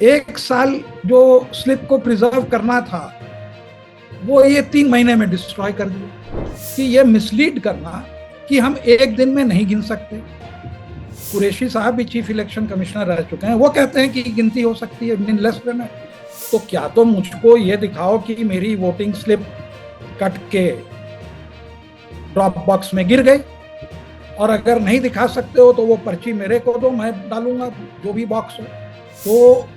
एक साल जो स्लिप को प्रिजर्व करना था वो ये 3 महीने में डिस्ट्रॉय कर दिया। कि ये मिसलीड करना कि हम एक दिन में नहीं गिन सकते। कुरैशी साहब भी चीफ इलेक्शन कमिश्नर रह चुके हैं, वो कहते हैं कि गिनती हो सकती है इन लेस देन। तो क्या तो मुझको ये दिखाओ कि मेरी वोटिंग स्लिप कट के ड्रॉप बॉक्स में गिर गई, और अगर नहीं दिखा सकते हो तो वो पर्ची मेरे को दो, मैं डालूंगा जो भी बॉक्स हो। तो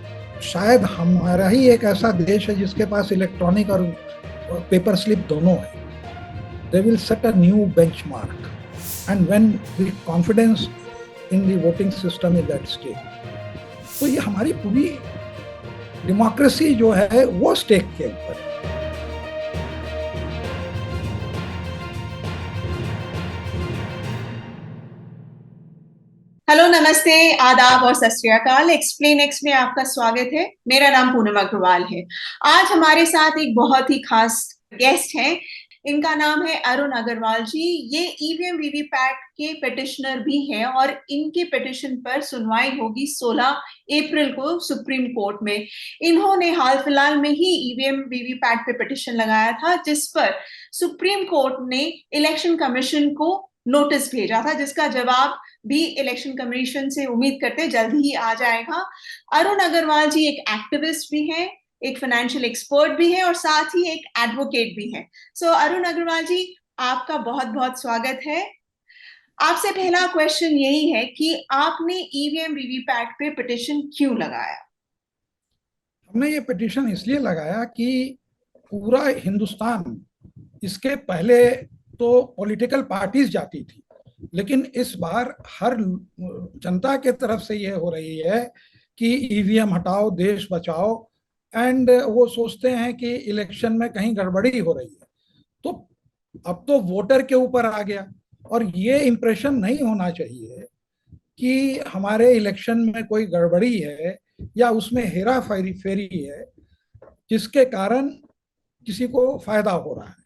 शायद हमारा ही एक ऐसा देश है जिसके पास इलेक्ट्रॉनिक और पेपर स्लिप दोनों है। They will set a new benchmark, and when the confidence in the voting system is at stake, तो ये हमारी पूरी डेमोक्रेसी जो है वो स्टेक के ऊपर है। हेलो, नमस्ते, आदाब और सत श्री अकाल। एक्सप्लेन एक्स में आपका स्वागत है। मेरा नाम पूनम अग्रवाल है। आज हमारे साथ एक बहुत ही खास गेस्ट हैं। इनका नाम है अरुण अग्रवाल जी। ये ईवीएम वीवीपैट के पिटिशनर भी हैं और इनके पिटिशन पर सुनवाई होगी 16 अप्रैल को सुप्रीम कोर्ट में। इन्होंने हाल फिलहाल में ही ईवीएम वीवीपैट पे पिटिशन लगाया था, जिस पर सुप्रीम कोर्ट ने इलेक्शन कमीशन को नोटिस भेजा था, जिसका जवाब भी इलेक्शन कमीशन से उम्मीद करते जल्द ही आ जाएगा। अरुण अग्रवाल जी एक एक्टिविस्ट भी हैं, एक फाइनेंशियल एक्सपर्ट भी है और साथ ही एक एडवोकेट भी है। सो अरुण अग्रवाल जी, आपका बहुत बहुत स्वागत है। आपसे पहला क्वेश्चन यही है कि आपने ईवीएम वीवीपैट पे पिटिशन क्यों लगाया? हमने ये पिटीशन इसलिए लगाया कि पूरा हिंदुस्तान, इसके पहले तो पॉलिटिकल पार्टीज जाती थी, लेकिन इस बार हर जनता के तरफ से ये हो रही है कि ईवीएम हटाओ, देश बचाओ। एंड वो सोचते हैं कि इलेक्शन में कहीं गड़बड़ी हो रही है। तो अब तो वोटर के ऊपर आ गया, और ये इम्प्रेशन नहीं होना चाहिए कि हमारे इलेक्शन में कोई गड़बड़ी है या उसमें हेरा फेरी फेरी है जिसके कारण किसी को फायदा हो रहा है।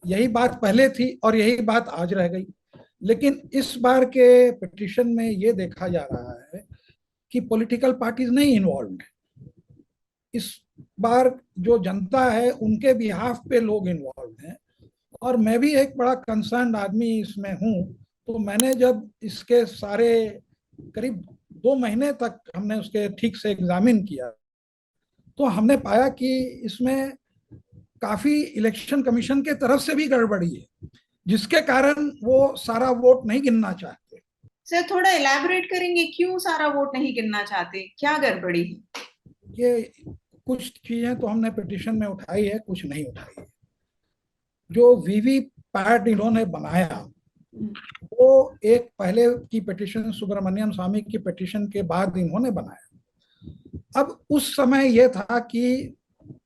यही बात पहले थी और यही बात आज रह गई। लेकिन इस बार के पिटीशन में ये देखा जा रहा है कि पॉलिटिकल पार्टीज नहीं इन्वॉल्व है। इस बार जो जनता है उनके बिहाफ पे लोग इन्वॉल्व हैं, और मैं भी एक बड़ा कंसर्न आदमी इसमें हूँ। तो मैंने जब इसके सारे करीब 2 महीने तक हमने उसके ठीक से एग्जामिन किया, तो हमने पाया कि इसमें काफी इलेक्शन कमीशन के तरफ से भी गड़बड़ी है, जिसके कारण वो सारा वोट नहीं गिनना चाहते। सर, थोड़ा इलैबोरेट करेंगे, क्यों सारा वोट नहीं गिनना चाहते? क्या गड़बड़ी है? ये कुछ चीजें तो हमने पिटीशन में उठाई है, कुछ नहीं उठाई है। जो वीवी पैट इन्होंने बनाया वो एक पहले की पिटीशन, सुब्रमण्यम स्वामी की पिटीशन के बाद इन्होंने बनाया। अब उस समय यह था कि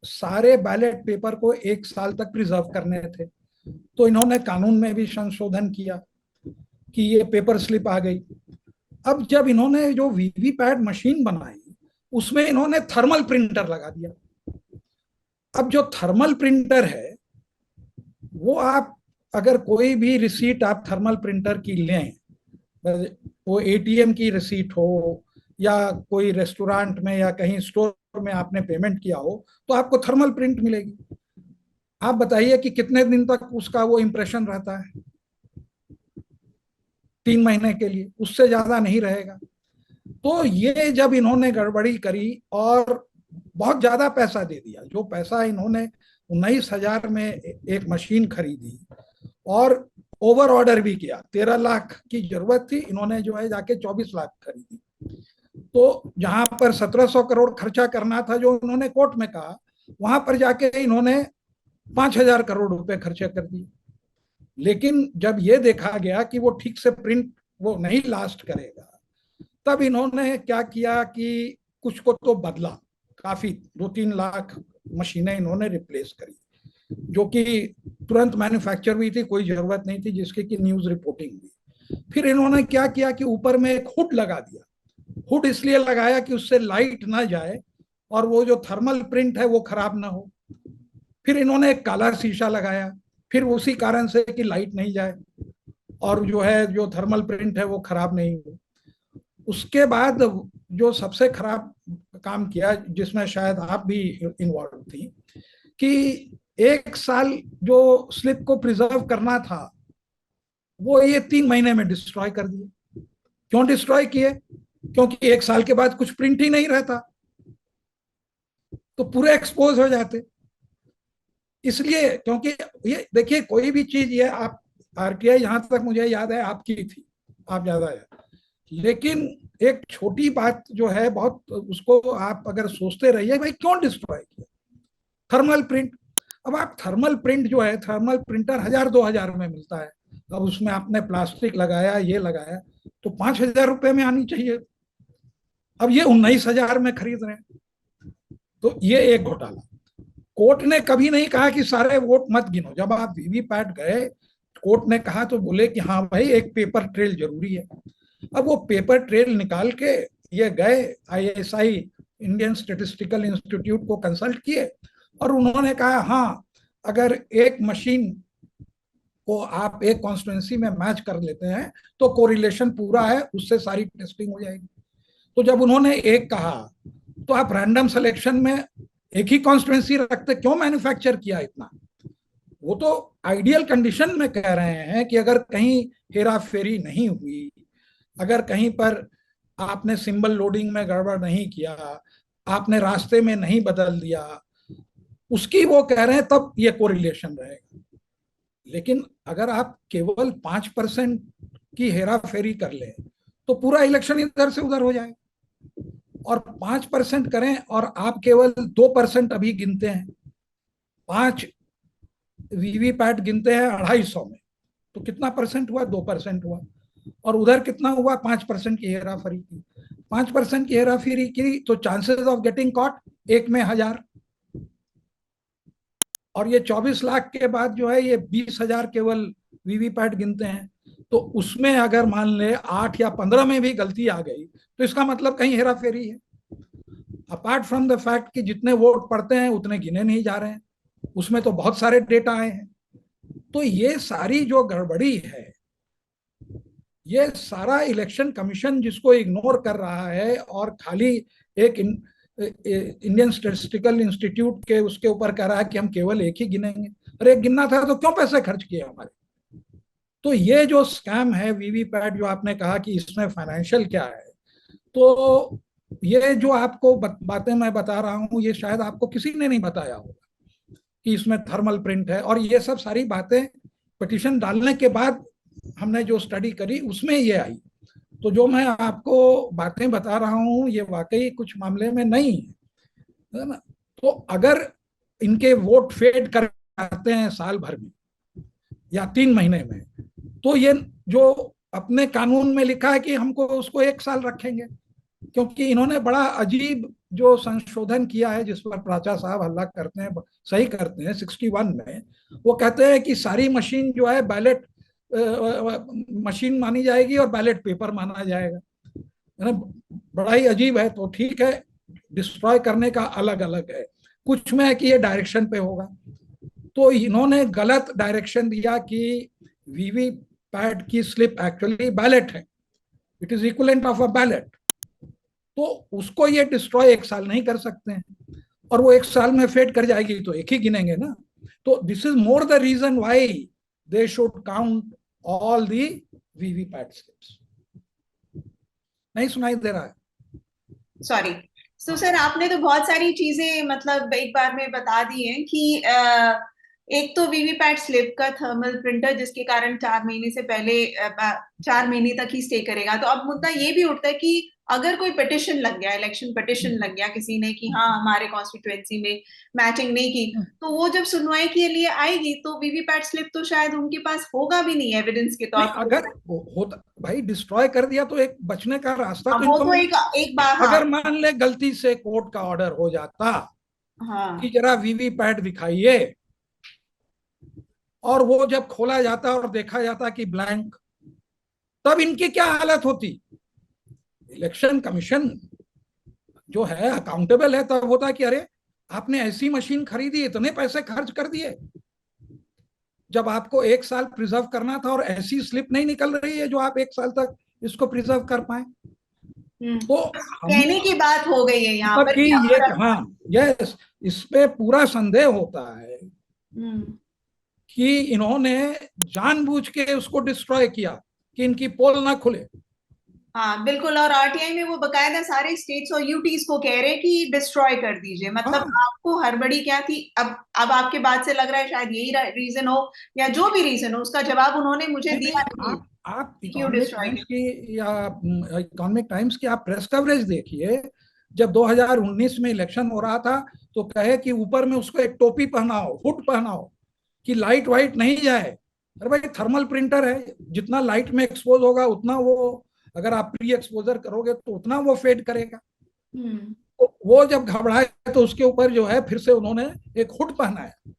सारे बैलेट पेपर को 1 साल तक प्रिजर्व करने थे, तो इन्होंने कानून में भी संशोधन किया कि ये पेपर स्लिप आ गई। अब जब इन्होंने जो वीवीपैट मशीन बनाई उसमें इन्होंने थर्मल प्रिंटर लगा दिया। अब जो थर्मल प्रिंटर है वो आप अगर कोई भी रिसीट आप थर्मल प्रिंटर की लें, वो एटीएम की रिसीट हो या कोई रेस्टोरेंट में या कहीं स्टोर में आपने पेमेंट किया हो, तो आपको थर्मल प्रिंट मिलेगी। आप बताइए कि कितने दिन तक उसका वो इंप्रेशन रहता है? 3 महीने के लिए, उससे ज्यादा नहीं रहेगा। तो ये जब इन्होंने गड़बड़ी करी और बहुत ज्यादा पैसा दे दिया, जो पैसा इन्होंने 19,000 में एक मशीन खरीदी और ओवर ऑर्डर भी किया, 13 लाख की जरूरत थी, इन्होंने जो है जाके 24 लाख खरीदी। तो जहां पर 1700 करोड़ खर्चा करना था जो उन्होंने कोर्ट में कहा, वहां पर जाके इन्होंने 5,000 करोड़ रुपए खर्चे कर दिए। लेकिन जब ये देखा गया कि वो ठीक से प्रिंट वो नहीं लास्ट करेगा, तब इन्होंने क्या किया कि कुछ को तो बदला। काफी 2-3 लाख मशीनें इन्होंने रिप्लेस करी, जो कि तुरंत मैन्युफैक्चर हुई थी, कोई जरूरत नहीं थी जिसकी कि न्यूज रिपोर्टिंग हुई। फिर इन्होंने क्या किया कि ऊपर में एक हुड लगा दिया। हुड इसलिए लगाया कि उससे लाइट ना जाए और वो जो थर्मल प्रिंट है वो खराब ना हो। फिर इन्होंने एक काला शीशा लगाया, फिर उसी कारण से कि लाइट नहीं जाए और जो है जो थर्मल प्रिंट है वो खराब नहीं हो। उसके बाद जो सबसे खराब काम किया, जिसमें शायद आप भी इन्वॉल्व थी, कि एक साल जो स्लिप को प्रिजर्व करना था वो ये 3 महीने में डिस्ट्रॉय कर दिए। क्यों डिस्ट्रॉय किए? क्योंकि एक साल के बाद कुछ प्रिंट ही नहीं रहता, तो पूरे एक्सपोज हो जाते। इसलिए, क्योंकि ये देखिए, कोई भी चीज, ये आप आरटीआई, जहां तक मुझे याद है आपकी थी, आप ज्यादा है, लेकिन एक छोटी बात जो है बहुत, उसको आप अगर सोचते रहिए, भाई क्यों डिस्ट्रॉय किया? Thermal print. अब आप थर्मल प्रिंट जो है, थर्मल प्रिंटर 1000-2000 में मिलता है, अब उसमें आपने प्लास्टिक लगाया, ये लगाया, तो 5000 रुपए में आनी चाहिए, अब ये 19,000 में खरीद रहे हैं। तो ये एक घोटाला। कोर्ट ने कभी नहीं कहा कि सारे वोट मत गिनो। जब आप वीवीपैट गए, कोर्ट ने कहा तो बोले कि हाँ भाई, एक पेपर ट्रेल जरूरी है। अब वो पेपर ट्रेल निकाल के ये गए आईएसआई, इंडियन स्टेटिस्टिकल इंस्टीट्यूट को कंसल्ट किए, और उन्होंने कहा हाँ, अगर एक मशीन को आप एक कॉन्स्टिट्यूंसी में मैच कर लेते हैं तो कोरिलेशन पूरा है, उससे सारी टेस्टिंग हो जाएगी। तो जब उन्होंने एक कहा, तो आप रैंडम सिलेक्शन में एक ही कॉन्स्टिट्यूंसी रखते, क्यों मैन्युफैक्चर किया इतना? वो तो आइडियल कंडीशन में कह रहे हैं कि अगर कहीं हेरा फेरी नहीं हुई, अगर कहीं पर आपने सिंबल लोडिंग में गड़बड़ नहीं किया, आपने रास्ते में नहीं बदल दिया, उसकी वो कह रहे हैं तब ये कोरिलेशन रहेगा। लेकिन अगर आप केवल 5% की हेरा फेरी कर ले तो पूरा इलेक्शन इधर से उधर हो जाए, और 5% करें और आप केवल 2% अभी गिनते हैं, 5 वीवीपैट गिनते हैं 250 में, तो कितना परसेंट हुआ? 2% हुआ। और उधर कितना हुआ? 5% की हेरा फेरी की। 5% की हेरा फेरी की तो चांसेस ऑफ गेटिंग कॉट 1 में 1000, और ये 24 लाख के बाद जो है ये 20,000 केवल वीवीपैट गिनते हैं। तो उसमें अगर मान ले 8 या 15 में भी गलती आ गई तो इसका मतलब कहीं हेरा फेरी है, अपार्ट फ्रॉम द फैक्ट कि जितने वोट पड़ते हैं उतने गिने नहीं जा रहे हैं, उसमें तो बहुत सारे डेटा आए हैं। तो ये सारी जो गड़बड़ी है, ये सारा इलेक्शन कमीशन जिसको इग्नोर कर रहा है और खाली एक इंडियन स्टेटिस्टिकल इंस्टीट्यूट के उसके ऊपर कह रहा है कि हम केवल एक ही गिनेंगे। अरे एक गिनना था तो क्यों पैसे खर्च किए हमारे? तो ये जो स्कैम है वीवीपैट, जो आपने कहा कि इसमें फाइनेंशियल क्या है, तो ये जो आपको बातें मैं बता रहा हूँ, ये शायद आपको किसी ने नहीं बताया होगा कि इसमें थर्मल प्रिंट है, और ये सब सारी बातें पिटिशन डालने के बाद हमने जो स्टडी करी उसमें ये आई। तो जो मैं आपको बातें बता रहा हूँ ये वाकई कुछ मामले में नहीं है ना। तो अगर इनके वोट फेड कर जाते हैं साल भर में या 3 महीने में, तो ये जो अपने कानून में लिखा है कि हमको उसको 1 साल रखेंगे, क्योंकि इन्होंने बड़ा अजीब जो संशोधन किया है, जिस पर प्राचा साहब हल्ला करते हैं, सही करते हैं 61 में, वो कहते हैं कि सारी मशीन जो है बैलेट मशीन मानी जाएगी और बैलेट पेपर माना जाएगा, है ना। बड़ा ही अजीब है। तो ठीक है, डिस्ट्रॉय करने का अलग अलग है, कुछ में है कि ये डायरेक्शन पे होगा, तो इन्होंने गलत डायरेक्शन दिया कि वीवी पैड की स्लिप एक्चुअली बैलेट है, it is equivalent of a ballot, तो उसको ये डिस्ट्रॉय 1 साल नहीं कर सकते हैं, और वो 1 साल में फेड कर जाएगी तो एक ही गिनेंगे ना। तो this is more the reason why they should count all the VVPAT slips. नहीं सुनाई दे रहा है? सॉरी। तो सर आपने तो बहुत सारी चीजें मतलब एक बार में बता दी हैं कि एक तो वीवीपैट स्लिप का थर्मल प्रिंटर जिसके कारण 4 महीने से पहले 4 महीने तक ही स्टे करेगा। तो अब मुद्दा ये भी उठता है कि अगर कोई पिटिशन लग गया, इलेक्शन पिटिशन लग गया किसी ने कि हाँ हमारे कॉन्स्टिट्यूएंसी में मैचिंग नहीं की, तो वो जब सुनवाई के लिए आएगी तो वीवीपैट स्लिप तो शायद उनके पास होगा भी नहीं एविडेंस के तौर नहीं, पर। अगर होता भाई, डिस्ट्रॉय कर दिया तो एक बचने का रास्ता हाँ तो वो इनको तो मिल। एक बार, हाँ। अगर मान ले गलती से कोर्ट का ऑर्डर हो जाता कि हाँ जरा वीवीपैट दिखाइए, और वो जब खोला जाता और देखा जाता कि ब्लैंक, तब इनकी क्या हालत होती? इलेक्शन कमीशन जो है अकाउंटेबल है, तब होता कि अरे आपने ऐसी मशीन खरीदी, इतने पैसे खर्च कर दिए, जब आपको 1 साल प्रिजर्व करना था, और ऐसी स्लिप नहीं निकल रही है जो आप 1 साल तक इसको प्रिजर्व कर पाए। तो हम कहने की बात हो गई है यहाँ मतलब पर कि कि ये, और हाँ, यस, इस पे पूरा संदेह होता है हम्म, कि इन्होंने जानबूझ के उसको डिस्ट्रॉय किया कि इनकी पोल ना खुले। हाँ बिल्कुल। और आरटीआई में वो बकायदा सारे स्टेट्स और यूटीज को कह रहे हैं कि डिस्ट्रॉय कर दीजिए। मतलब हाँ, आपको हड़बड़ी क्या थी? अब आपके बात से लग रहा है शायद यही रीजन हो, या जो भी रीजन हो उसका जवाब उन्होंने मुझे नहीं नहीं, दिया नहीं आप कि क्यों इकोनॉमिक डिस्ट्रॉय टाइम्स किया। की या इकोनॉमिक टाइम्स की आप प्रेस कवरेज देखिए। जब 2019 में इलेक्शन हो रहा था तो कहे कि ऊपर में उसको एक टोपी पहनाओ, हुड पहनाओ, कि लाइट वाइट नहीं जाए। अरे भाई, थर्मल प्रिंटर है, जितना लाइट में एक्सपोज होगा उतना वो, अगर आप प्री एक्सपोजर करोगे तो उतना वो फेड करेगा। हम्म। तो वो जब घबराए तो उसके ऊपर जो है फिर से उन्होंने एक हुड पहनाया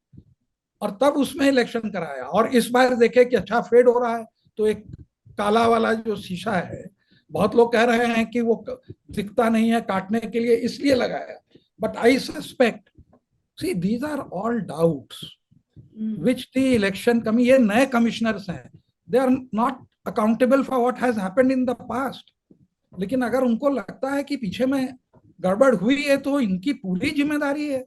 और तब उसमें इलेक्शन कराया। और इस बार देखे कि अच्छा फेड हो रहा है, तो एक काला वाला जो शीशा है, बहुत लोग कह रहे हैं कि वो दिखता नहीं है काटने के लिए इसलिए लगाया। But I suspect, see these are all doubts which the election commission, ये नए कमिश्नर्स हैं, they are not accountable for what has happened in the past. लेकिन अगर उनको लगता है कि पीछे में गड़बड़ हुई है तो इनकी पूरी जिम्मेदारी है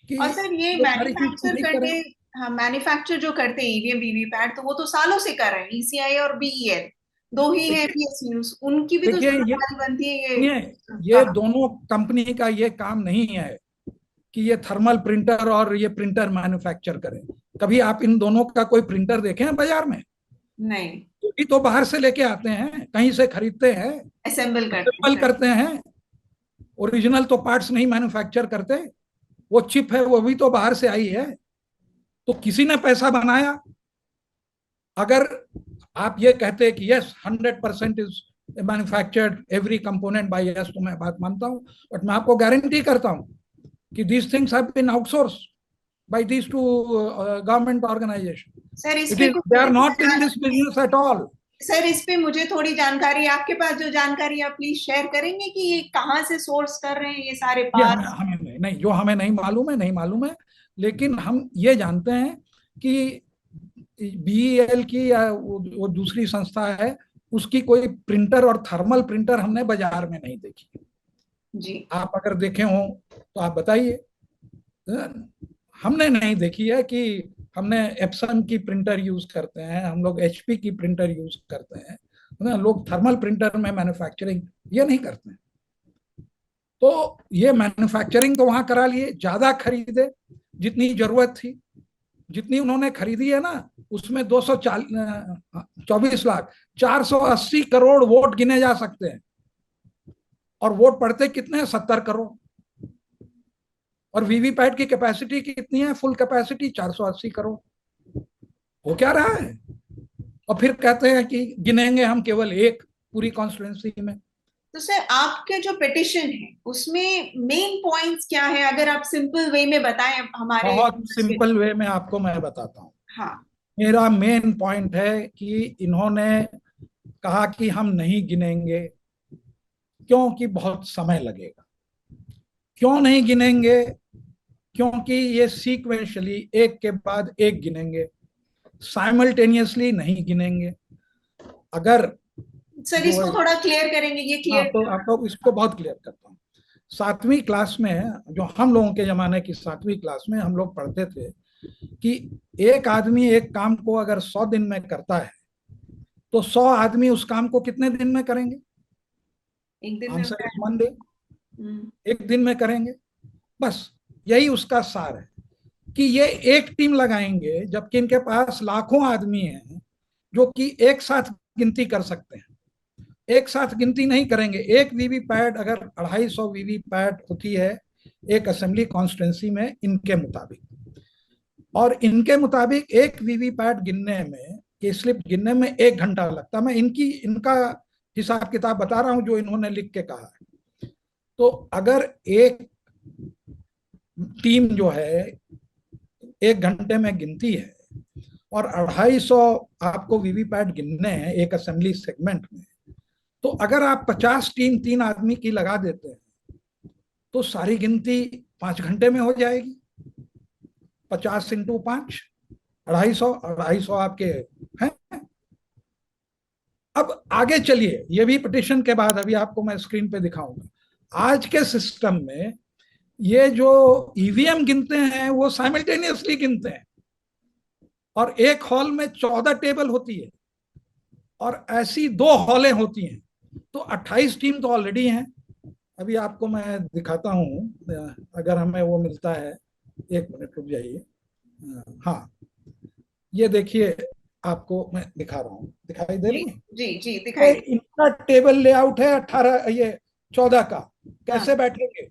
कि और सर ये ये सारी चीज मैन्युफैक्चर पूरी करने, करें। हाँ मैन्युफैक्चर जो करते हैं ईवीएम वीवीपैट, तो वो तो सालों से कर रहे हैं। ईसीआई और बीईएल दो ही हैं देखिए, पीएसयूज, उनकी भी तो देखिए ये जिम्मेदारी बनती है ये सुनिए, ये काम। दोनों कंपनी का ये काम नहीं है कि ये थर्मल प्रिंटर और ये प्रिंटर मैन्युफैक्चर करें। कभी आप इन दोनों का कोई प्रिंटर देखे हैं बाजार में? नहीं, तो भी तो बाहर से लेके आते हैं, कहीं से खरीदते हैं, असेंबल करते हैं असेंबल सर। करते हैं। ओरिजिनल तो पार्ट्स नहीं मैन्युफैक्चर करते। वो चिप है वो भी तो बाहर से आई है। तो किसी ने पैसा बनाया। अगर आप ये कहते हैं कि yes 100% is manufactured every component by yes, तो मैं बात मानता हूं। बट मैं आपको गारंटी करता हूं कि these things have been outsource by these two government organization. Sir इस It पे is, कुछ they are मुझे not in this business at all. Sir इस पे मुझे थोड़ी जानकारी, आपके पास जो जानकारी आप प्लीज शेयर करेंगे कि ये कहाँ से सोर्स कर रहे हैं ये सारे ये हमें पार्ट। हमें नहीं, नहीं, जो हमें नहीं मालूम है नहीं मालूम है। लेकिन हम ये जानते हैं कि बीईएल की या वो दूसरी संस्था है, उसकी कोई प्रिंटर और थर्मल प्रिंटर हमने बाजार में नहीं देखी। जी। आप अगर देखे हो तो आप बताइए। हमने नहीं देखी है कि हमने एप्सन की प्रिंटर यूज करते हैं, हम लोग एचपी की प्रिंटर यूज करते हैं ना। लोग थर्मल प्रिंटर में मैन्युफैक्चरिंग ये नहीं करते हैं। तो ये मैन्युफैक्चरिंग तो वहां करा लिए, ज्यादा खरीदे जितनी जरूरत थी। जितनी उन्होंने खरीदी है ना, उसमें 224 लाख, 480 करोड़ वोट गिने जा सकते हैं। और वोट पड़ते कितने हैं? 70 करोड़। और वीवीपैट की कैपेसिटी कितनी है? Full capacity 480 crore. हो क्या रहा है? और फिर कहते हैं कि गिनेंगे हम केवल एक पूरी कॉन्स्टिट्यूंसी में। तो सर आपके जो पिटिशन है उसमें मेन पॉइंट्स क्या है, अगर आप सिंपल वे में बताएं हमारे बहुत viewers के लिए। सिंपल वे में आपको मैं बताता हूँ। हाँ। मेरा मेन पॉइंट है कि इन्होंने कहा कि हम नहीं गिनेंगे क्योंकि बहुत समय लगेगा। क्यों नहीं गिनेंगे? क्योंकि ये सीक्वेंशली एक के बाद एक गिनेंगे, साइमल्टेनियसली नहीं गिनेंगे। अगर सर जो, इसको थोड़ा क्लियर करेंगे, ये हाँ, क्लियर। तो आपको इसको बहुत क्लियर करता हूँ। 7वीं क्लास में, जो हम लोगों के जमाने की 7वीं क्लास में हम लोग पढ़ते थे कि एक आदमी एक काम को अगर 100 दिन में करता है तो 100 आदमी उस काम को कितने दिन में करेंगे? एक दिन में आंसर होता इज है। मंडे। हम्म। एक दिन में करेंगे। बस यही उसका सार है कि ये एक टीम लगाएंगे जबकि इनके पास लाखों आदमी हैं जो कि एक साथ गिनती कर सकते हैं। एक साथ गिनती नहीं करेंगे। एक वीवीपैट अगर 250 वीवीपैट होती है एक असेंबली कॉन्स्टिट्यूंसी में इनके मुताबिक, और इनके मुताबिक एक वीवीपैट गिनने में, ये स्लिप गिनने में 1 घंटा लगता है। मैं इनका हिसाब किताब बता रहा हूं जो इन्होंने लिख के कहा है। तो अगर एक टीम जो है 1 घंटे में गिनती है और 250 आपको वीवीपैट गिनने हैं एक असेंबली सेगमेंट में, तो अगर आप 50 टीम 3 आदमी की लगा देते हैं तो सारी गिनती 5 घंटे में हो जाएगी। 50 × 5, 250, 250 आपके हैं। अब आगे चलिए, ये भी पिटिशन के बाद अभी आपको मैं स्क्रीन पे दिखाऊंगा। आज के सिस्टम में ये जो ईवीएम गिनते हैं वो साइमल्टेनियसली गिनते हैं, और एक हॉल में 14 टेबल होती है और ऐसी 2 हॉलें होती हैं, तो 28 टीम तो ऑलरेडी हैं। अभी आपको मैं दिखाता हूं, अगर हमें वो मिलता है। एक मिनट रुक जाइए। हाँ, ये देखिए, आपको मैं दिखा रहा हूँ, दिखाई दे जी रही है? जी जी, ये दिखाई दे। इनका टेबल लेआउट है 18, ये 14 का। हाँ। कैसे बैठेंगे?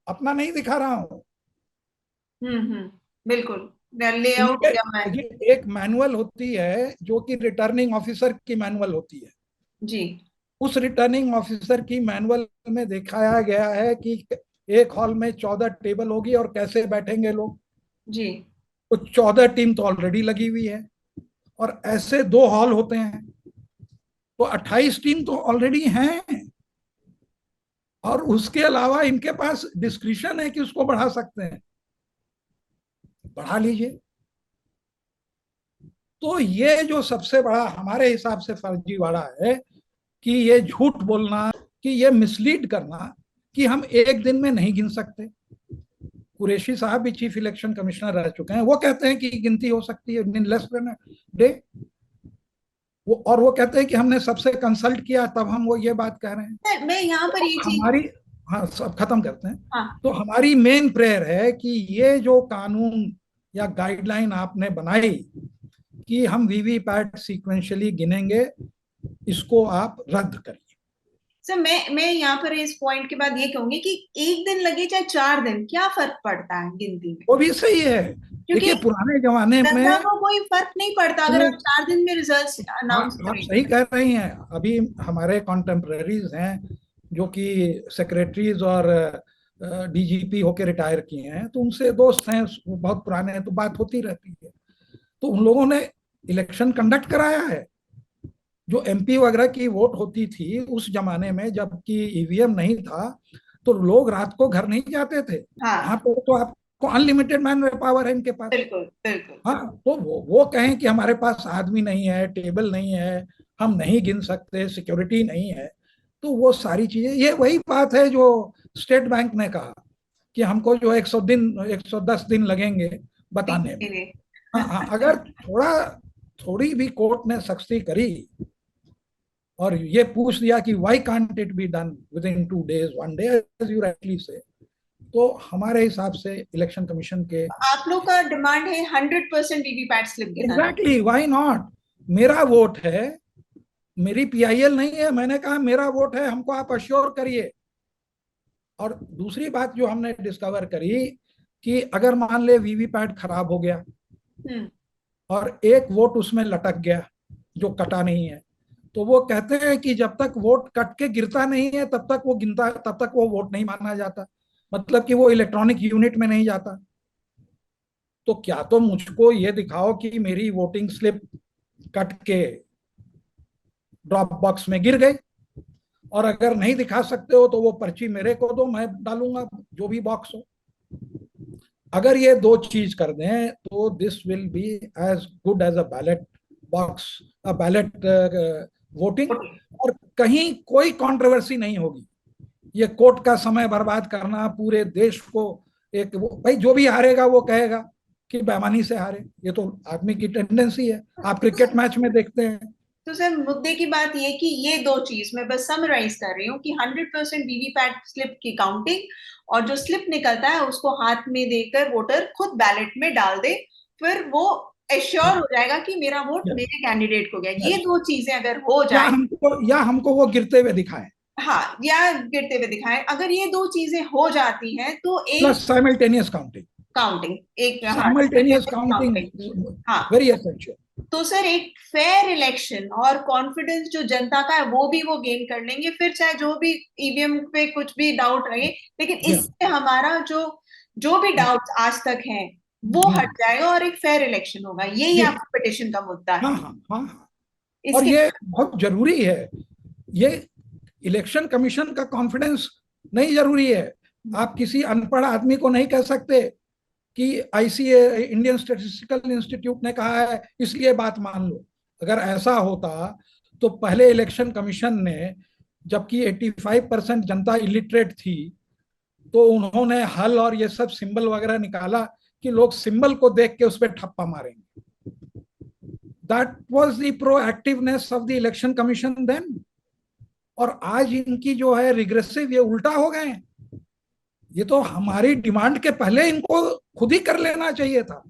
अपना नहीं दिखा रहा हूँ। बिल्कुल। लेआउट इनके या मैं। देखिए, एक मैनुअल होती है जो कि रिटर्निंग ऑफिसर की मैनुअल होती है। जी उस रिटर्निंग ऑफिसर की मैनुअल में दिखाया गया है कि एक हॉल में 14 टेबल होगी और कैसे बैठेंगे लोग। जी। तो 14 टीम तो ऑलरेडी लगी हुई है, और ऐसे 2 हॉल होते हैं, तो 28 टीम तो ऑलरेडी हैं। और उसके अलावा इनके पास डिस्क्रिशन है कि उसको बढ़ा सकते हैं, बढ़ा लीजिए। तो ये जो सबसे बड़ा हमारे हिसाब से फर्जीवाड़ा है, कि ये झूठ बोलना, कि ये मिसलीड करना कि हम एक दिन में नहीं गिन सकते। कुरैशी साहब भी चीफ इलेक्शन कमिश्नर रह चुके हैं, वो कहते हैं कि गिनती हो सकती है इन लेस देन डे। वो कहते हैं कि हमने सबसे कंसल्ट किया, तब हम वो ये बात कह रहे हैं। सर, मैं यहाँ पर तो ये चीज। हमारी, हाँ सब खत्म करते हैं। हाँ। तो हमारी मेन प्रेयर है कि ये जो कानून या गाइडलाइन आपने बनाई कि हम वीवीपैट सीक्वेंशियली गिनेंगे, इसको आप रद्द करिए। सर, मैं यहाँ पर इस पॉइंट के बाद ये कहूंगी कि एक दिन लगे चाहे 4 दिन, क्या फर्क पड़ता है गिनती में? वो भी सही है। क्योंकि देखिए, पुराने जमाने जनता में, को कोई फर्क नहीं पड़ता अगर आप 4 दिन में रिजल्ट अनाउंस आप करें। सही कह रही हैं। अभी हमारे कॉन्टेम्पररीज हैं जो कि सेक्रेटरीज और डीजीपी होके रिटायर किए हैं, तो उनसे दोस्त हैं, वो बहुत पुराने हैं, तो बात होती रहती है। तो उन लोगों ने इलेक्शन कंडक्ट कराया है। जो एमपी वगैरह की वोट होती थी उस जमाने में, जबकि ईवीएम नहीं था, तो लोग रात को घर नहीं जाते थे। यहाँ हाँ। पे तो आपको अनलिमिटेड मैन पावर है इनके पास। बिल्कुल बिल्कुल। हाँ, तो वो कहें कि हमारे पास आदमी नहीं है, टेबल नहीं है, हम नहीं गिन सकते, सिक्योरिटी नहीं है, तो वो सारी चीजें, ये वही बात है जो स्टेट बैंक ने कहा कि हमको जो 110 दिन लगेंगे बताने में। नहीं। हाँ हाँ, अगर थोड़ी भी कोर्ट ने सख्ती करी और ये पूछ दिया कि why can't it be done within 2 days, 1 day, as you rightly say, तो हमारे हिसाब से इलेक्शन कमीशन के, आप लोग का डिमांड है 100% वीवीपैट स्लिप गिनाना। Exactly, why not. मेरा वोट है, मेरी पीआईएल नहीं है, मैंने कहा मेरा वोट है, हमको आप अश्योर करिए। और दूसरी बात जो हमने डिस्कवर करी, कि अगर मान ले वीवीपैट खराब हो गया हम्म। और एक वोट उसमें लटक गया जो कटा नहीं है, तो वो कहते हैं कि जब तक वोट कट के गिरता नहीं है तब तक वो गिनता, तब तक वो वोट नहीं माना जाता, मतलब कि वो इलेक्ट्रॉनिक यूनिट में नहीं जाता। तो क्या तो मुझको ये दिखाओ कि मेरी वोटिंग स्लिप कट के ड्रॉप बॉक्स में गिर गई, और अगर नहीं दिखा सकते हो तो वो पर्ची मेरे को दो, मैं डालूंगा जो भी बॉक्स हो। अगर ये 2 चीज कर दें तो this will be as good as a ballot box, a ballot voting, और कहीं कोई कंट्रोवर्सी नहीं होगी। ये कोर्ट का समय बर्बाद करना, पूरे देश को एक, भाई जो भी हारेगा वो कहेगा कि बेईमानी से हारे, ये तो आदमी की टेंडेंसी है, आप क्रिकेट मैच में देखते हैं। तो सर, मुद्दे की बात ये कि ये दो चीज मैं बस समराइज कर रही हूँ कि 100% वीवीपैट स्लिप की काउंटिंग, और जो स्लिप निकलता है उसको हाथ में देकर वोटर खुद बैलेट में डाल दे, फिर वो एश्योर हो जाएगा कि मेरा वोट यस, मेरे कैंडिडेट को गया। ये यस। दो चीजें अगर हो या जाए। हमको वो गिरते हुए दिखाएं, हाँ, या गिरते हुए दिखाएं, अगर ये दो चीजें हो जाती हैं तो एक प्लस साइमल्टेनियस काउंटिंग। काउंटिंग, एक, हाँ, साइमल्टेनियस काउंटिंग काउंटिंग। हाँ। Very essential. तो सर, एक फेयर इलेक्शन और कॉन्फिडेंस जो जनता का है वो भी वो गेन कर लेंगे, फिर चाहे जो भी ईवीएम पे कुछ भी डाउट रहे, लेकिन इससे हमारा जो जो भी डाउट आज तक है वो हट जाएगा और एक फेयर इलेक्शन होगा। यही जी, आपका पिटिशन का मुद्दा हाँ है। हाँ हाँ हाँ। और इसके। ये बहुत जरूरी है। ये इलेक्शन कमीशन का कॉन्फिडेंस नहीं जरूरी है। आप किसी अनपढ़ आदमी को नहीं कह सकते कि आईसीए, इंडियन स्टैटिस्टिकल इंस्टीट्यूट ने कहा है इसलिए बात मान लो। अगर ऐसा होता तो पहले इलेक्शन कमीशन ने, जबकि 85% जनता इलिटरेट थी, तो उन्होंने हल और ये सब सिंबल वगैरह निकाला कि लोग सिंबल को देख के उस पर ठप्पा मारेंगे. That was the proactiveness of the election commission then. और आज इनकी जो है रिग्रेसिव, ये उल्टा हो गए हैं. ये तो हमारी डिमांड के पहले इनको खुद ही कर लेना चाहिए था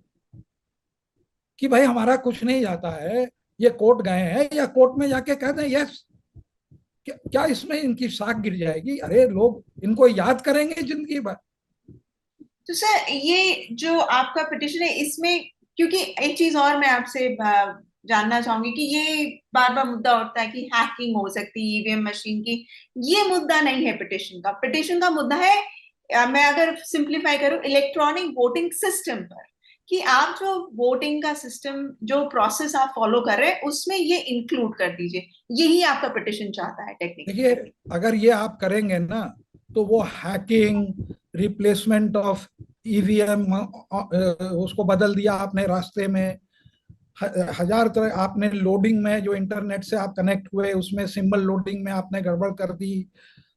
कि भाई हमारा कुछ नहीं जाता है, ये कोर्ट गए हैं, या कोर्ट में जाके कह दें यस. क्या इसमें इनकी साख गिर जाएगी? अरे लोग इनको याद करेंगे जिंदगी भर. तो सर, ये जो आपका पिटिशन है, इसमें क्योंकि एक चीज और मैं आपसे जानना चाहूंगी कि ये बार बार मुद्दा उठता है कि हैकिंग हो सकती है ईवीएम मशीन की. ये मुद्दा नहीं है पिटिशन का. पिटिशन का मुद्दा है, मैं अगर सिंप्लीफाई करूं, इलेक्ट्रॉनिक वोटिंग सिस्टम पर, कि आप जो वोटिंग का सिस्टम, जो प्रोसेस आप फॉलो कर रहे हैं, उसमें ये इंक्लूड कर दीजिए. यही आपका पिटिशन चाहता है टेक्निकली. देखिए, अगर ये आप करेंगे ना, तो वो हैकिंग, रिप्लेसमेंट ऑफ ईवीएम, उसको बदल दिया आपने रास्ते में, हजार तरह आपने लोडिंग में, जो इंटरनेट से आप कनेक्ट हुए उसमें सिंबल लोडिंग में आपने गड़बड़ कर दी,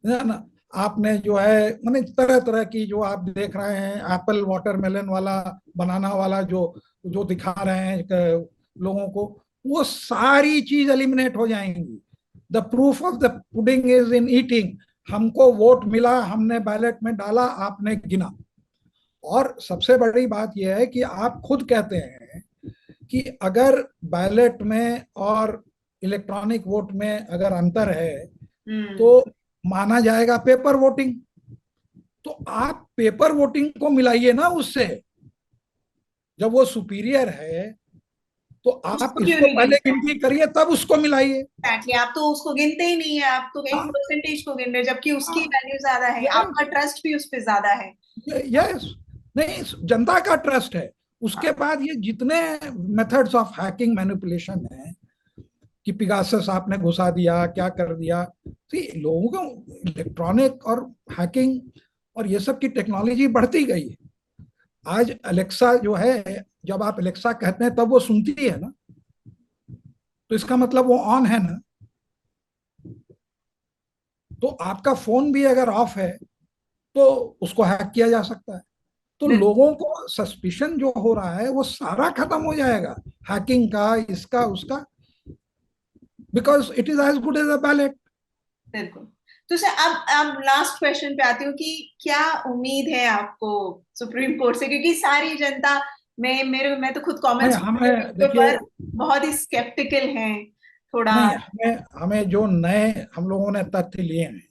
है ना. आपने जो है मैंने तरह तरह की, जो आप देख रहे हैं, एप्पल वाटरमेलन वाला, बनाना वाला, जो जो दिखा रहे हैं लोगों को, वो सारी चीज एलिमिनेट हो जाएंगी. The proof of the pudding is in eating. हमको वोट मिला, हमने बैलेट में डाला, आपने गिना. और सबसे बड़ी बात यह है कि आप खुद कहते हैं कि अगर बैलेट में और इलेक्ट्रॉनिक वोट में अगर अंतर है तो माना जाएगा पेपर वोटिंग. तो आप पेपर वोटिंग को मिलाइए ना उससे. जब वो सुपीरियर है तो आप इसको पहले गिनती करिए, तब उसको मिलाइए. एग्जैक्टली. आप तो उसको गिनते ही नहीं है, आप तो एक परसेंटेज को गिन रहे हैं, जबकि उसकी वैल्यू ज्यादा है, आपका ट्रस्ट भी उस पर ज्यादा है. यस. नहीं, जनता का ट्रस्ट है. उसके बाद ये जितने मेथड्स ऑफ हैकिंग मैनिपुलेशन है, कि पिगासस आपने घुसा दिया, क्या कर दिया. लोगों को इलेक्ट्रॉनिक और हैकिंग और ये सब की टेक्नोलॉजी बढ़ती गई है. आज अलेक्सा जो है, जब आप अलेक्सा कहते हैं तब वो सुनती है ना, तो इसका मतलब वो ऑन है ना. तो आपका फोन भी अगर ऑफ है तो उसको हैक किया जा सकता है. तो लोगों को सस्पिशन जो हो रहा है वो सारा खत्म हो जाएगा, हैकिंग का, इसका उसका, because it is as good as a ballot. बिल्कुल. तो सर, अब लास्ट क्वेश्चन पे आती हूँ कि क्या उम्मीद है आपको सुप्रीम कोर्ट से, क्योंकि सारी जनता, मैं तो खुद कमेंट्स पर बहुत ही स्केप्टिकल हैं थोड़ा. नहीं, हमें जो नए हम लोगों ने तथ्य लिए हैं,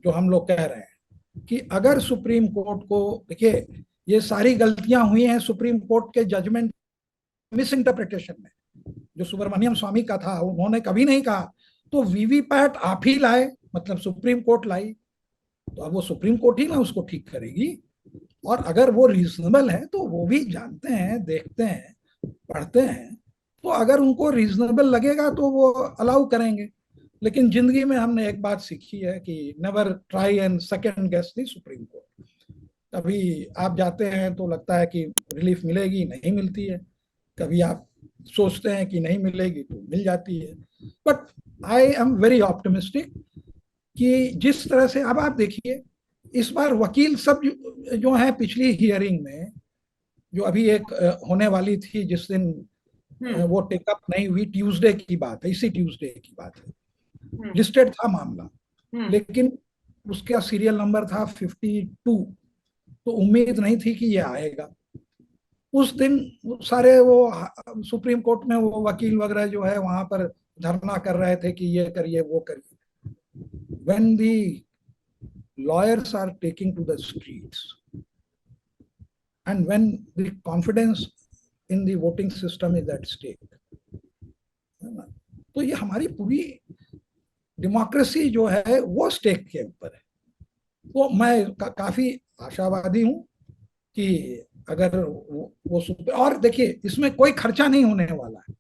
जो हम लोग कह रहे हैं कि अगर सुप्रीम कोर्ट को, देखिए ये सारी गलतियां हुई हैं सुप्रीम कोर्ट के जजमेंट मिस इंटरप्रिटेशन में. जो सुब्रमण्यम स्वामी का था, उन्होंने कभी नहीं कहा तो वीवीपैट आप ही लाए, मतलब सुप्रीम कोर्ट लाई, तो अब वो सुप्रीम कोर्ट ही ना उसको ठीक करेगी. और अगर वो रीजनेबल है तो वो भी जानते हैं, देखते हैं, पढ़ते हैं, तो अगर उनको रीजनेबल लगेगा तो वो अलाउ करेंगे. लेकिन जिंदगी में हमने एक बात सीखी है कि never try and second guess the Supreme Court. कभी आप जाते हैं तो लगता है कि रिलीफ मिलेगी, नहीं मिलती है. कभी आप सोचते हैं कि नहीं मिलेगी तो मिल जाती है. But I am very optimistic कि जिस तरह से, अब आप देखिए इस बार वकील सब जो है, पिछली हियरिंग में जो अभी एक होने वाली थी, जिस दिन वो टेकअप नहीं हुई, ट्यूसडे की बात है, इसी ट्यूसडे की बात है, लिस्टेड था मामला, लेकिन उसका सीरियल नंबर था 52. तो उम्मीद नहीं थी कि ये आएगा. उस दिन सारे वो सुप्रीम कोर्ट में वो वकील वगैरह जो है वहां पर धरना कर रहे थे कि ये करिए वो करिए. When the lawyers are taking to the streets and when the confidence in the voting system is at stake, तो ये हमारी पूरी डेमोक्रेसी जो है वो स्टेक के ऊपर है. तो मैं काफी आशावादी हूं कि अगर वो और देखिए इसमें कोई खर्चा नहीं होने वाला है.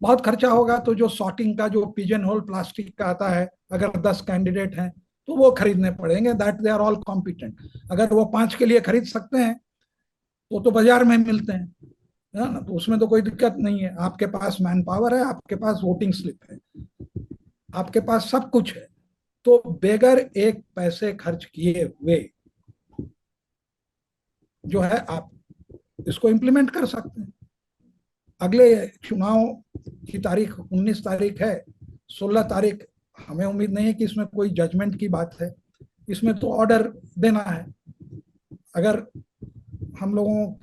बहुत खर्चा होगा तो जो सॉर्टिंग का, जो पिजन होल प्लास्टिक का आता है, अगर 10 कैंडिडेट हैं तो वो खरीदने पड़ेंगे. That they are all competent. अगर वो 5 के लिए खरीद सकते हैं तो बाजार में मिलते हैं. है ना, तो उसमें तो कोई दिक्कत नहीं है, आपके पास मैन पावर है, आपके पास वोटिंग स्लिप है, आपके पास सब कुछ है, तो बेगर एक पैसे खर्च किए हुए जो है आप इसको इम्प्लीमेंट कर सकते हैं। अगले चुनाव की तारीख 19 तारीख है, 16 तारीख, हमें उम्मीद नहीं है कि इसमें कोई जजमेंट की बात है, इसमें तो ऑर्डर देना है। अगर हम लोगों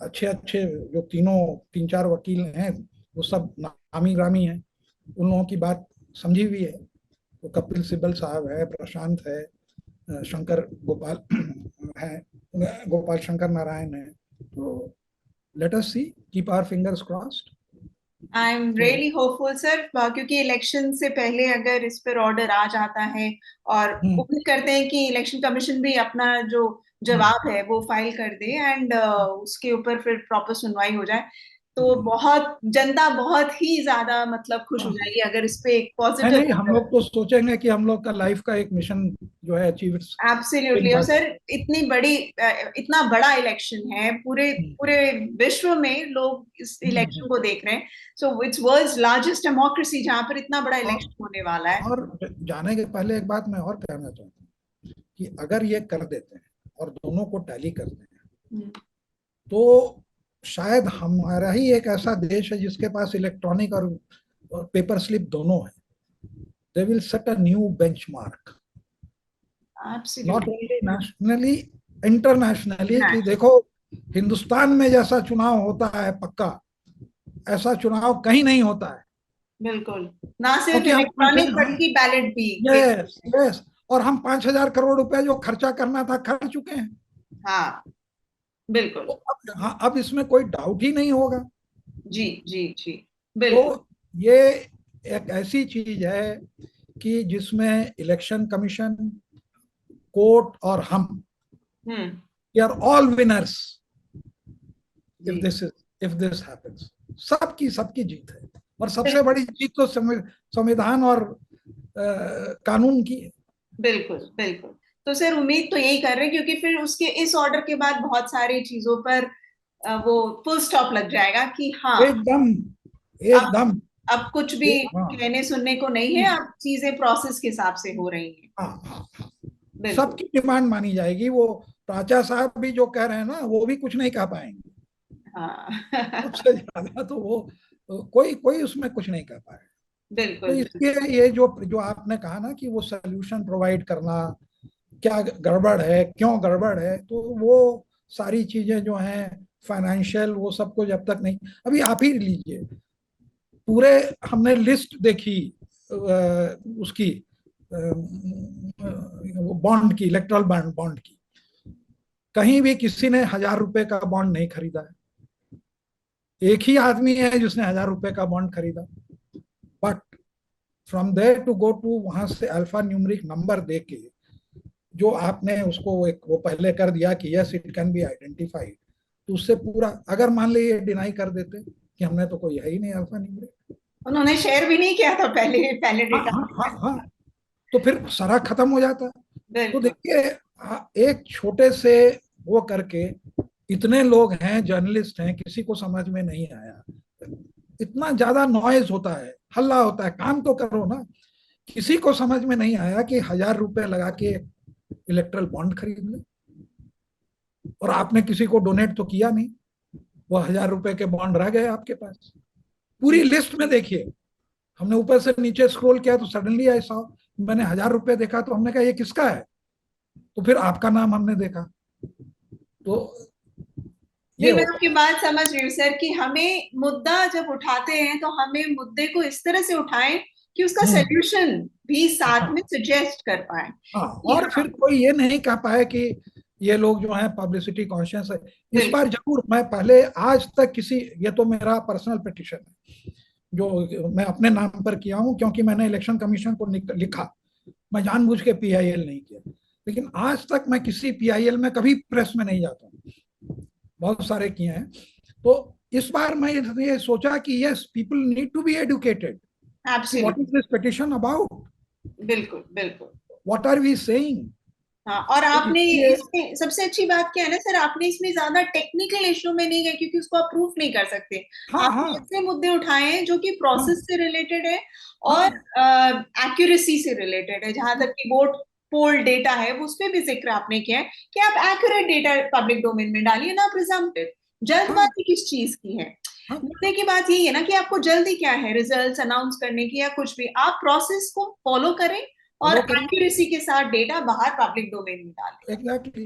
अच्छे अच्छे जो तीन चार वकील हैं वो सब नामी ग्रामी हैं, उन लोगों की बात समझी हुई है, तो कपिल सिब्बल साहब है, प्रशांत है, शंकर गोपाल है, गोपाल शंकर नारायण है, तो let us see, keep our fingers crossed. I am तो रियली होपफुल सर, क्योंकि इलेक्शन से पहले अगर इस पर ऑर्डर आ जाता है, और हम्म, उम्मीद करते हैं कि इलेक्शन कमीशन भी अपना जो हम्म, जवाब है वो फाइल कर दे, एंड उसके ऊपर फिर प्रॉपर सुनवाई हो जाए, तो बहुत जनता बहुत ही ज्यादा मतलब खुश हो हाँ, जाएगी अगर इस पे एक नहीं पॉजिटिव नहीं, हम ऑर्डर। लोग तो सोचेंगे कि हम लोग का लाइफ का एक मिशन जो है अचीव एक एब्सोल्युटली। और बार। सर इतनी बड़ी इतना बड़ा इलेक्शन है, पूरे हम्म, पूरे विश्व में लोग इस हम्म। इलेक्शन को देख रहे हैं, so it's world's largest democracy जहां पर इतना बड़ा और इलेक्शन होने वाला है। और जाने के पहले एक बात मैं और कहना चाहता हूँ कि अगर ये कर देते हैं और दोनों को टैली करते हैं, हम्म, तो शायद हमारा ही एक ऐसा देश है जिसके पास इलेक्ट्रॉनिक और पेपर स्लिप दोनों है। They will set a new benchmark, not absolutely. Only nationally, internationally, कि देखो हिंदुस्तान में जैसा चुनाव होता है पक्का, ऐसा चुनाव कहीं नहीं होता है। बिल्कुल। ना सिर्फ क्योंकि हम इलेक्ट्रॉनिक बल्कि बैलेट भी के। यस यस, और हम 5,000 करोड़ रुपए जो खर्चा करना था कर चुके हैं। हाँ तो बिल्कुल। अब, हाँ, अब इसमें कोई डाउट ही नहीं होगा। जी जी जी। बिल्कुल। तो ये एक ऐसी चीज है कि जिसमें इलेक्शन कमीशन, कोर्ट और हम, hmm. We are all winners if जी this is if this happens. सबकी सबकी जीत है, और सबसे बिल्कुल बड़ी जीत तो संविधान और कानून की है। बिल्कुल बिल्कुल। तो सर उम्मीद तो यही कर रहे हैं, क्योंकि फिर उसके इस ऑर्डर के बाद बहुत सारी चीजों पर वो फुल स्टॉप लग जाएगा कि हाँ, एकदम अब एकदम। अब कुछ भी हाँ, कहने सुनने को नहीं है, अब चीजें प्रोसेस के हिसाब से हो रही हैं। हाँ, हाँ, हाँ। बिल्कुल। सबकी डिमांड मानी जाएगी। वो प्राचा साहब भी जो कह रहे हैं ना, वो भी कुछ नहीं कह पाएंगे। हाँ सबसे ज्यादा तो वो, कोई कोई उसमें कुछ नहीं कह पाएगा। तो बिल्कुल बिल्कुल। इसलिए ये जो जो आपने कहा ना कि वो सोल्यूशन प्रोवाइड करना, क्या गड़बड़ है, क्यों गड़बड़ है, तो वो सारी चीजें जो हैं फाइनेंशियल, वो सबको जब तक नहीं, अभी आप ही लीजिए, पूरे हमने लिस्ट देखी उसकी, बॉन्ड की, इलेक्ट्रल बॉन्ड की, कहीं भी किसी ने 1,000 रुपए का बॉन्ड नहीं खरीदा है। एक ही आदमी है जिसने 1,000 रुपए का बॉन्ड खरीदा। But from there to go to, वहां से अल्फा न्यूमरिक नंबर दे के जो आपने उसको एक वो पहले कर दिया कि yes it can be identified, तो उससे पूरा, अगर मान लीजिए डिनाई कर देते कि हमने तो कोई है ही नहीं अल्फा न्यूमरिक, उन्होंने शेयर भी नहीं किया था पहले पहले हाँ डेटा हाँ हाँ में। हाँ, तो फिर सारा खत्म हो जाता। तो बिल्कुल। देखिए, एक छोटे से वो करके, इतने लोग हैं, जर्नलिस्ट हैं, किसी को समझ में नहीं आया, इतना ज्यादा नॉइज होता है, हल्ला होता है, काम तो करो ना। किसी को समझ में नहीं आया कि 1,000 रुपए लगा के इलेक्ट्रल बॉन्ड खरीद ले, और आपने किसी को डोनेट तो किया नहीं, वो 1,000 रुपए के बॉन्ड रह गए आपके पास। पूरी जी लिस्ट में देखिए, हमने ऊपर से नीचे स्क्रॉल किया तो सडनली आई सॉ, मैंने 1,000 रुपए देखा, तो हमने कहा ये किसका है, तो फिर आपका नाम हमने देखा, तो ये नहीं, मैं होता आपकी बात समझ रही हूँ सर, कि हमें मुद्दा जब उठाते हैं तो हमें मुद्दे को इस तरह से उठाएं कि उसका है। सोल्यूशन भी साथ में हाँ सजेस्ट कर पाए हाँ, कि और हाँ। फिर कोई ये नहीं कह पाए कि ये लोग जो हैं पब्लिसिटी कॉन्शियस है। इस बिल्कुल। बार जरूर, मैं पहले आज तक किसी, ये तो मेरा पर्सनल पिटिशन है जो मैं अपने नाम पर किया हूं, क्योंकि मैंने इलेक्शन कमीशन को लिखा, मैं जानबूझ के पीआईएल नहीं किया, लेकिन आज तक मैं किसी पीआईएल में कभी प्रेस में नहीं जाता हूँ, बहुत सारे किए हैं। तो इस बार मैं ये सोचा कि yes, people need to be educated कि what is absolutely. This petition about, बिल्कुल बिल्कुल। व्हाट आर वी सेइंग, हाँ, और तो आपने इसलिए इसमें सबसे अच्छी बात क्या है ना सर, आपने इसमें ज्यादा टेक्निकल इशू में नहीं गए क्योंकि उसको आप प्रूफ नहीं कर सकते। हाँ आपने हाँ ऐसे मुद्दे उठाए हैं जो कि प्रोसेस हाँ से रिलेटेड है और हाँ एक्यूरेसी से रिलेटेड है। जहां तक कि वोट पोल डेटा है उस पे भी जिक्र आपने किया है कि आप एक्यूरेट डेटा पब्लिक डोमेन में डालिए, ना प्रिजम्पटिव। हाँ जल्दबाजी किस चीज की है? हाँ मुद्दे की बात यही है ना कि आपको जल्दी क्या है, रिजल्ट्स अनाउंस करने की या कुछ भी, आप प्रोसेस को फॉलो करें और फॉलो करें। एक्यूरेसी के साथ डेटा बाहर पब्लिक डोमेन में डालें। एग्जैक्टली।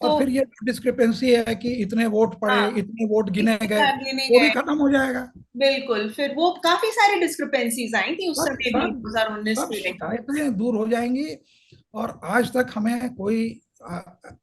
और तो फिर ये डिस्क्रिपेंसी है कि इतने वोट पड़े, हाँ, इतने वोट गिने इतने गए, सारे नहीं वो भी गए, खत्म हो जाएगा। बिल्कुल। फिर वो काफी सारी डिस्क्रिपेंसीज आई थी उस सब समय भी, सब 2019 सब के इलेक्शन। शिकायतें दूर हो जाएंगी। और आज तक हमें कोई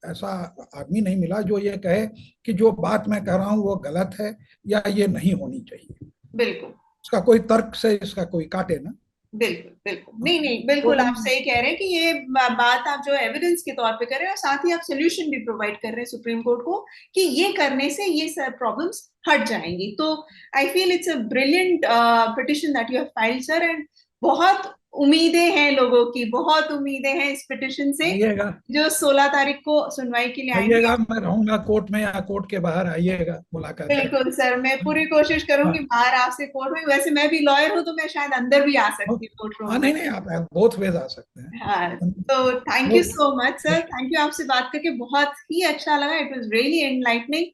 ऐसा आदमी नहीं मिला जो ये कहे कि जो बात मैं कह रहा हूँ वो गलत है या ये नहीं होनी चाहिए। बिल्कुल इसका कोई तर्क से इसका कोई काटे ना। बिल्कुल बिल्कुल, हाँ, नहीं नहीं, तो बिल्कुल आप सही कह रहे हैं कि ये बात आप जो एविडेंस के तौर पे कर रहे हैं और साथ ही आप सोल्यूशन भी प्रोवाइड कर रहे हैं सुप्रीम कोर्ट को कि ये करने से ये सब प्रॉब्लम्स हट जाएंगी। तो I feel it's a brilliant petition that you have filed sir, and बहुत उम्मीदें हैं लोगों की, बहुत उम्मीदें हैं इस पिटिशन से आइएगा, जो 16 तारीख को सुनवाई के लिए आएंगे। आइएगा, मैं रहूंगा कोर्ट में या कोर्ट के बाहर, आइएगा मुलाकात करें। बिल्कुल सर, मैं पूरी कोशिश करूंगी हाँ बाहर आपसे कोर्ट में, वैसे मैं भी लॉयर हूं तो मैं शायद अंदर भी आ सकती हूँ कोर्ट रूम हाँ, में। नहीं नहीं, आप बोथ वेज आ सकते हाँ, हैं। तो thank you okay. So much sir, thank you, आपसे बात करके बहुत ही अच्छा लगा, it was really enlightening.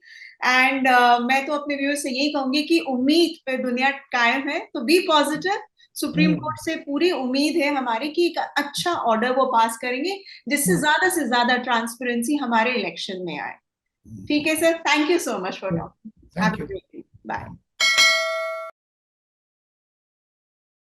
And मैं तो अपने व्यूअर्स से यही कहूंगी कि उम्मीद पे दुनिया कायम है, तो बी पॉजिटिव। सुप्रीम हम्म। कोर्ट से पूरी उम्मीद है हमारी कि एक अच्छा ऑर्डर वो पास करेंगे जिससे हम्म। ज्यादा से ज्यादा ट्रांसपेरेंसी हमारे इलेक्शन में आए। ठीक है sir, thank you so much for talking, have thank a you. Great day, bye.